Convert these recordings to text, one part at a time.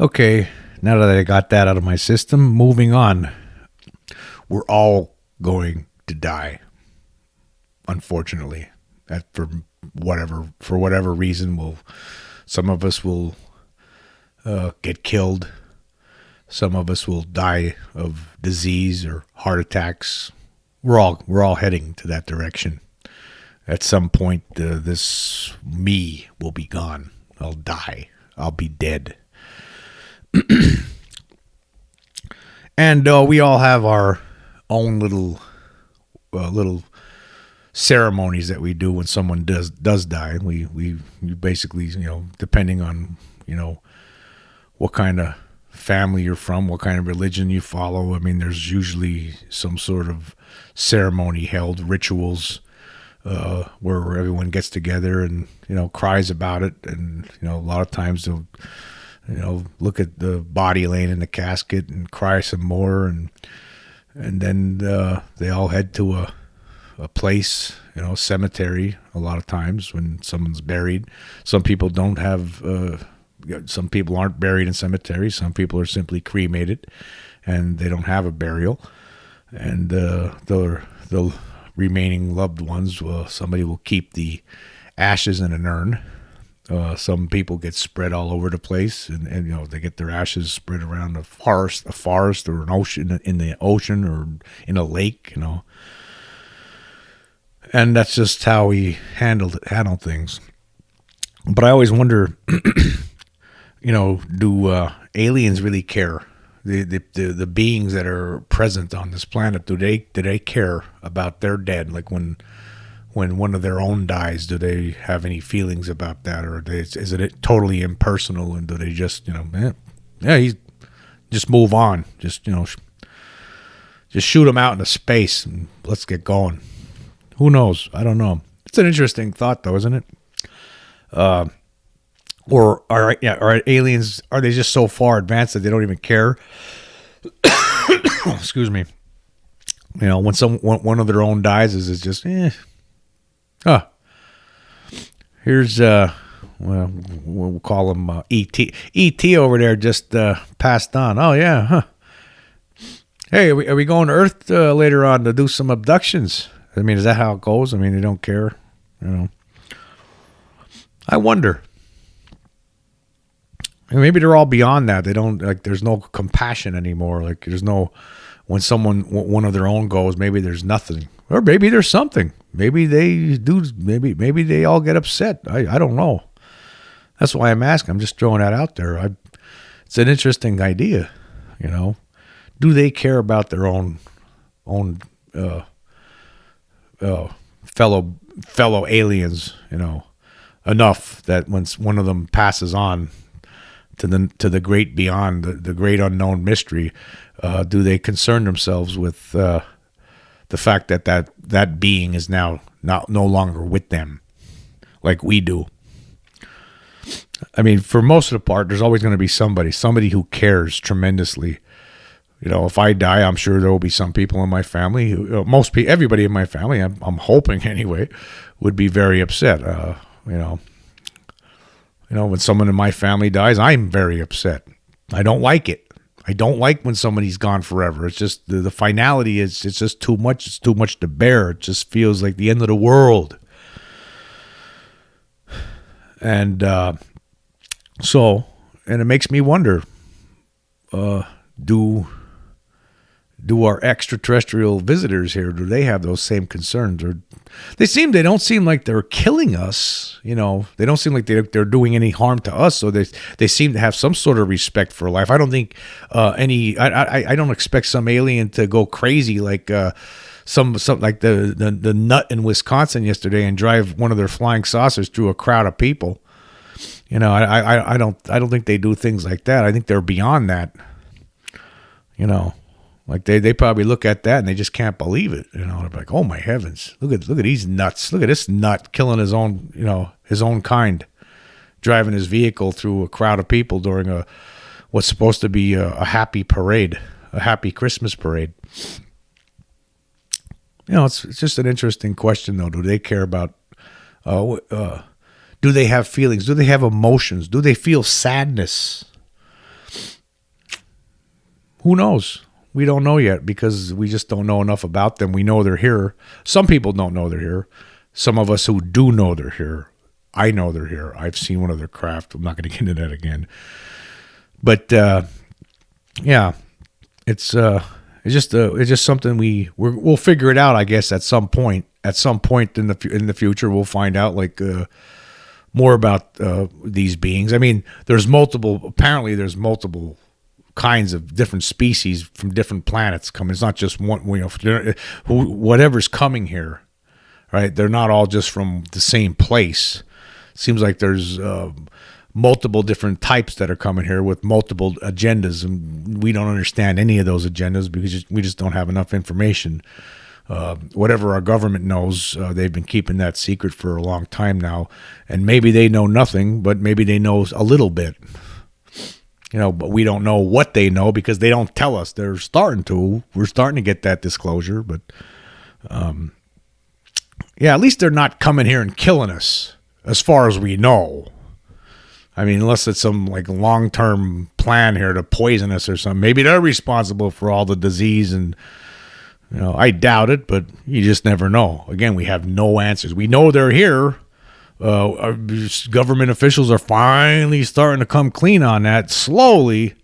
Okay, now that I got that out of my system, moving on. We're all going to die, unfortunately. That for whatever reason, some of us will get killed. Some of us will die of disease or heart attacks. We're all heading to that direction. At some point, this me will be gone. I'll die. I'll be dead. And we all have our own little ceremonies that we do when someone does die. We basically, depending on what kind of family you're from, what kind of religion you follow. I mean, there's usually some sort of ceremony held, rituals, where everyone gets together and cries about it, and a lot of times they'll look at the body laying in the casket and cry some more, and then they all head to a place, cemetery. A lot of times when someone's buried, some people don't have. Some people aren't buried in cemeteries. Some people are simply cremated, and they don't have a burial. And the remaining loved ones, somebody will keep the ashes in an urn. Some people get spread all over the place, and they get their ashes spread around a forest or an ocean, in the ocean or in a lake, And that's just how we handle things. But I always wonder, do aliens really care? The beings that are present on this planet, do they care about their dead? Like when one of their own dies, do they have any feelings about that, or is it totally impersonal? And do they just just move on, just shoot them out into space and let's get going? Who knows? I don't know. It's an interesting thought, though, isn't it? Or are aliens? Are they just so far advanced that they don't even care? Excuse me. When one of their own dies, is just here's we'll call him E.T. E.T. over there just passed on. Oh yeah, huh? Hey, are we going to Earth later on to do some abductions? I mean, is that how it goes? I mean, they don't care, I wonder. Maybe they're all beyond that. They don't, there's no compassion anymore. Like there's no, when one of their own goes, maybe there's nothing, or maybe there's something. Maybe they do. Maybe they all get upset. I don't know. That's why I'm asking. I'm just throwing that out there. It's an interesting idea. Do they care about their own fellow aliens? Enough that when one of them passes on to the great beyond, the great unknown mystery, do they concern themselves with the fact that being is now no longer with them, like we do? I mean, for most of the part, there's always going to be somebody who cares tremendously. If I die, I'm sure there will be some people in my family, everybody in my family, I'm hoping anyway, would be very upset. When someone in my family dies, I'm very upset. I don't like it. I don't like when somebody's gone forever. It's just the finality it's just too much. It's too much to bear. It just feels like the end of the world. And and it makes me wonder, do our extraterrestrial visitors here, do they have those same concerns? Or they don't seem like they're killing us. They don't seem like they're doing any harm to us. So they seem to have some sort of respect for life. I don't think I don't expect some alien to go crazy like some like the nut in Wisconsin yesterday and drive one of their flying saucers through a crowd of people. I don't think they do things like that. I think they're beyond that. Like they probably look at that and they just can't believe it. They're like, oh my heavens, look at these nuts. Look at this nut killing his own kind. driving his vehicle through a crowd of people during what's supposed to be a happy parade, a happy Christmas parade. It's just an interesting question, though. Do they care about, do they have feelings? Do they have emotions? Do they feel sadness? Who knows? We don't know yet because we just don't know enough about them. We know they're here. Some people don't know they're here. Some of us who do know they're here. I know they're here. I've seen one of their craft. I'm not going to get into that again. But, yeah, it's just something we'll figure it out, I guess, at some point. At some point in the future, we'll find out more about these beings. I mean, apparently there's multiple kinds of different species from different planets coming. It's not just one, whatever's coming here, right? They're not all just from the same place. It seems like there's multiple different types that are coming here with multiple agendas, and we don't understand any of those agendas because we just don't have enough information. Whatever our government knows, they've been keeping that secret for a long time now, and maybe they know nothing, but maybe they know a little bit. But we don't know what they know because they don't tell us. They're starting to. We're starting to get that disclosure, but at least they're not coming here and killing us, as far as we know. I mean, unless it's some long-term plan here to poison us or something. Maybe they're responsible for all the disease, and I doubt it, but you just never know. Again, we have no answers. We know they're here. Our government officials are finally starting to come clean on that slowly,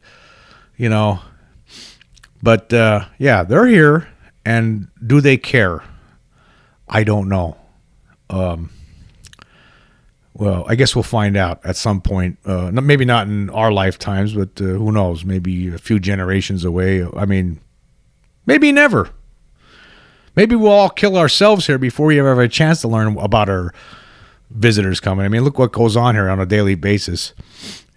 But they're here, and do they care? I don't know. Well, I guess we'll find out at some point. Maybe not in our lifetimes, but who knows? Maybe a few generations away. I mean, maybe never. Maybe we'll all kill ourselves here before we ever have a chance to learn about our visitors coming. I mean, look what goes on here on a daily basis.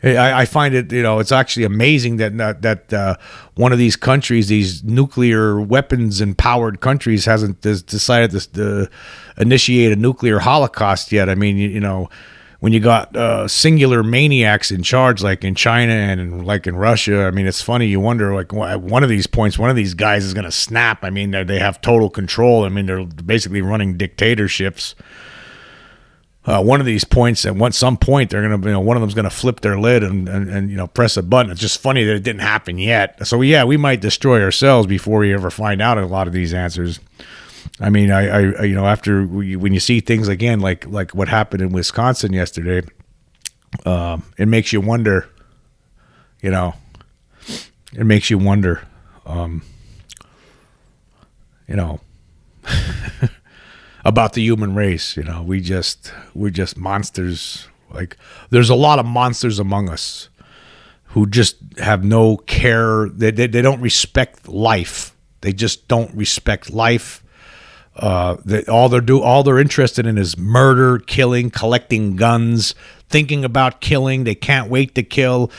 I find it, it's actually amazing that one of these countries, these nuclear weapons empowered countries, hasn't decided to initiate a nuclear holocaust yet. I mean, when you got singular maniacs in charge, like in China and in Russia, I mean, it's funny. You wonder, at one of these points, one of these guys is going to snap. I mean, they have total control. I mean, they're basically running dictatorships. One of these points, at some point, they're gonna, one of them's gonna flip their lid and press a button. It's just funny that it didn't happen yet. So we might destroy ourselves before we ever find out a lot of these answers. I mean, when you see things again, like what happened in Wisconsin yesterday, it makes you wonder. It makes you wonder. About the human race, we're just monsters. There's a lot of monsters among us who just have no care. They don't respect life. They just don't respect life. All they're interested in is murder, killing, collecting guns, thinking about killing. They can't wait to kill.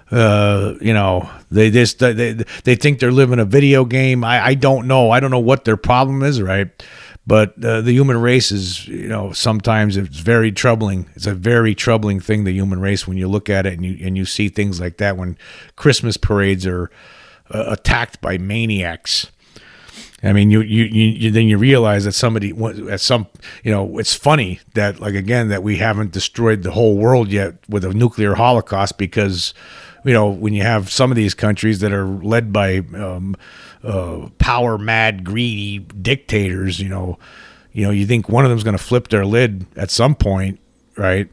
They think they're living a video game. I don't know. I don't know what their problem is, right? But the human race is, sometimes it's very troubling. It's a very troubling thing, the human race, when you look at it and you see things like that when Christmas parades are attacked by maniacs. I mean, you then you realize that it's funny that that we haven't destroyed the whole world yet with a nuclear holocaust because, when you have some of these countries that are led by power mad, greedy dictators, you think one of them's going to flip their lid at some point, right?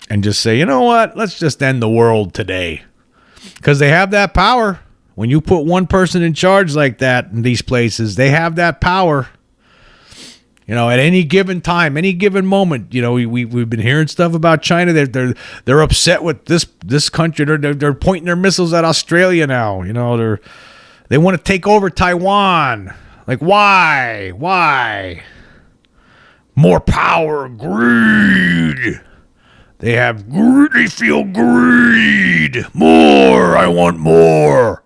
And just say, you know what? Let's just end the world today. Because they have that power. When you put one person in charge like that in these places, they have that power. At any given time, any given moment, we've been hearing stuff about China. They're upset with this country. They're pointing their missiles at Australia now. They want to take over Taiwan. Why? More power, greed. They feel greed. More. I want more.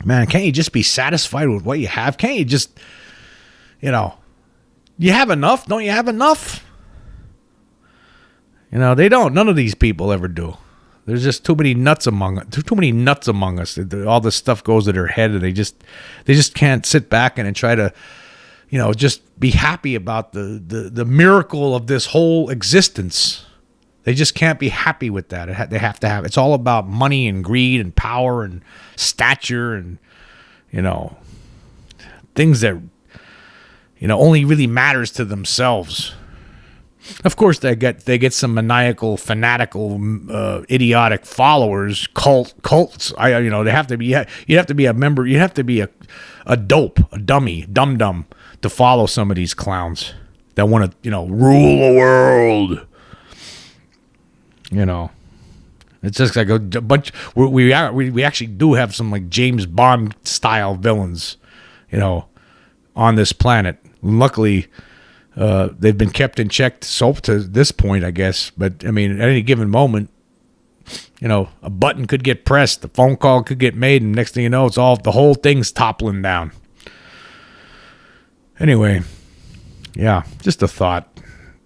Man, can't you just be satisfied with what you have? Can't you just, you have enough? Don't you have enough? You know, they don't. None of these people ever do. There's just too many nuts among us. All this stuff goes to their head, and they just can't sit back and try to, you know, just be happy about the miracle of this whole existence. They just can't be happy with that. They have to have. It's all about money and greed and power and stature and, you know, things that, you know, only really matters to themselves. Of course, they get some maniacal, fanatical, idiotic followers, cults. They have to be. You have to be a member. You have to be a dope, a dummy, dum to follow some of these clowns that want to, you know, rule the world. You know, it's just like a bunch. We actually do have some like James Bond style villains, you know, on this planet. Luckily, they've been kept in check to this point, I guess. But I mean, at any given moment, you know, a button could get pressed, a phone call could get made, and next thing you know, the whole thing's toppling down. Anyway, yeah, just a thought.